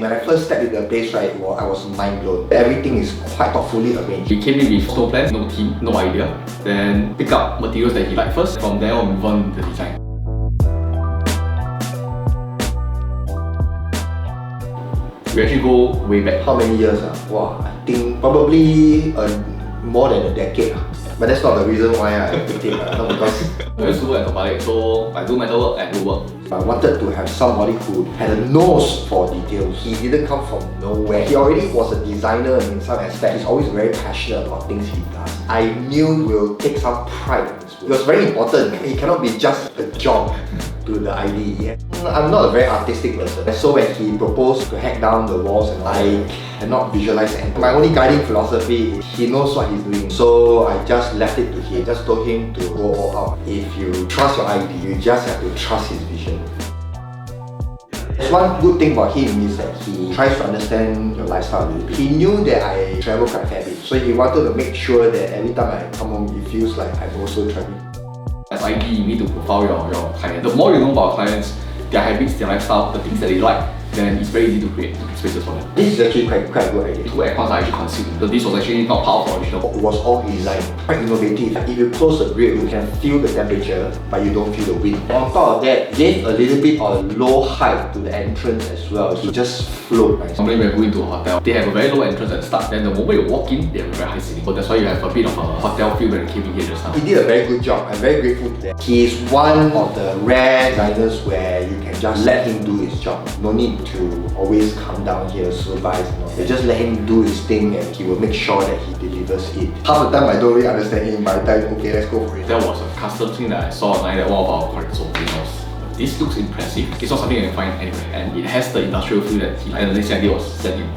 When I first stepped into the place, right, well, I was mind blown. Everything is quite thoughtfully arranged. He came in with no plan, no team, no idea. Then pick up materials that he liked first. From there on, move on the design. We actually go way back. How many years? Wow, I think probably more than a decade. But that's not the reason why I picked it, not because I used to work at Topalic, so I do metal work and woodwork. I wanted to have somebody who had a nose for details. He didn't come from nowhere. He already was a designer in some aspect. He's always very passionate about things he does. I knew we'll take some pride in this work. It was very important. It cannot be just a job to the IDE. I'm not a very artistic person. So when he proposed to hack down the walls, and I cannot visualize anything. My only guiding philosophy is he knows what he's doing. So I just left it to him. Just told him to go all out. If you trust your IDE, you just have to trust his vision. One good thing about him is that he tries to understand your lifestyle a little bit. He knew that I travel quite a fair bit, so he wanted to make sure that every time I come home, it feels like I'm also traveling. As IDE, you need to profile your client. The more you know about clients, their habits, their lifestyle, the things that they like, then it's very easy to create spaces for them. This is actually quite a good idea. Two aircons are actually concealed. So this was actually not part of the original. It was all designed, quite innovative. If you close the grill, you can feel the temperature, but you don't feel the wind. On top of that, gave a little bit of low height to the entrance as well. So just float nice. Normally when you go into a hotel, they have a very low entrance at the start. Then the moment you walk in, they have a very high ceiling. So that's why you have a bit of a hotel feel when you came in here just now. He did a very good job. I'm very grateful to that. He is one of the rare designers where you can just let him do his job. No need to always come down here, supervise and all. You just let him do his thing and he will make sure that he delivers it. Half the time I don't really understand him, by the time, okay, let's go for it. There was a custom thing that I saw online that one of our colleagues sold. This looks impressive. It's not something you can find anywhere, and it has the industrial feel that he and the next idea was sent him.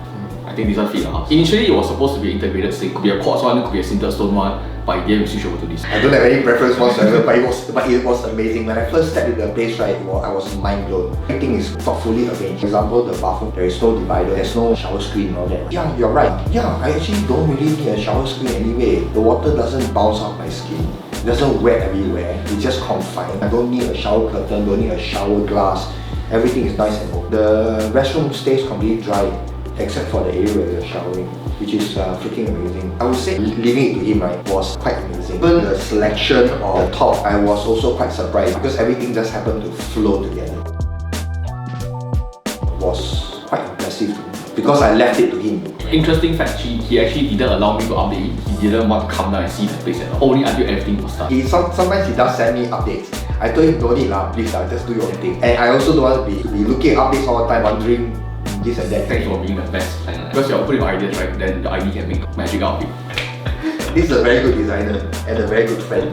I think this one fit the house. Initially, it was supposed to be an integrated sink. Could be a quartz one, could be a sintered stone one, but in the end, we switched over to this. I don't have any preference whatsoever, but it was amazing. When I first stepped into the place, right, I was mind blown. Everything is thoughtfully arranged. For example, the bathroom, there is no divider, there's no shower screen and all that. Yeah, you're right. Yeah, I actually don't really need a shower screen anyway. The water doesn't bounce off my skin. It doesn't wet everywhere. It's just confined. I don't need a shower curtain, don't need a shower glass. Everything is nice and open. The restroom stays completely dry, except for the area where you're showering, which is freaking amazing. I would say leaving it to him, right, was quite amazing. Even the selection of the top, I was also quite surprised because everything just happened to flow together. It was quite impressive to me because I left it to him. Interesting fact, he actually didn't allow me to update it. He didn't want to come down and see the place at all. Only until everything was done. Sometimes he does send me updates. I told him, don't need lah, please lah, just do your own thing. And I also don't want to be looking at updates all the time, wondering this and that. Thanks for being the best planner. Because you're putting your ideas right, then the IDE can make magic out of it. This is a very good designer and a very good friend.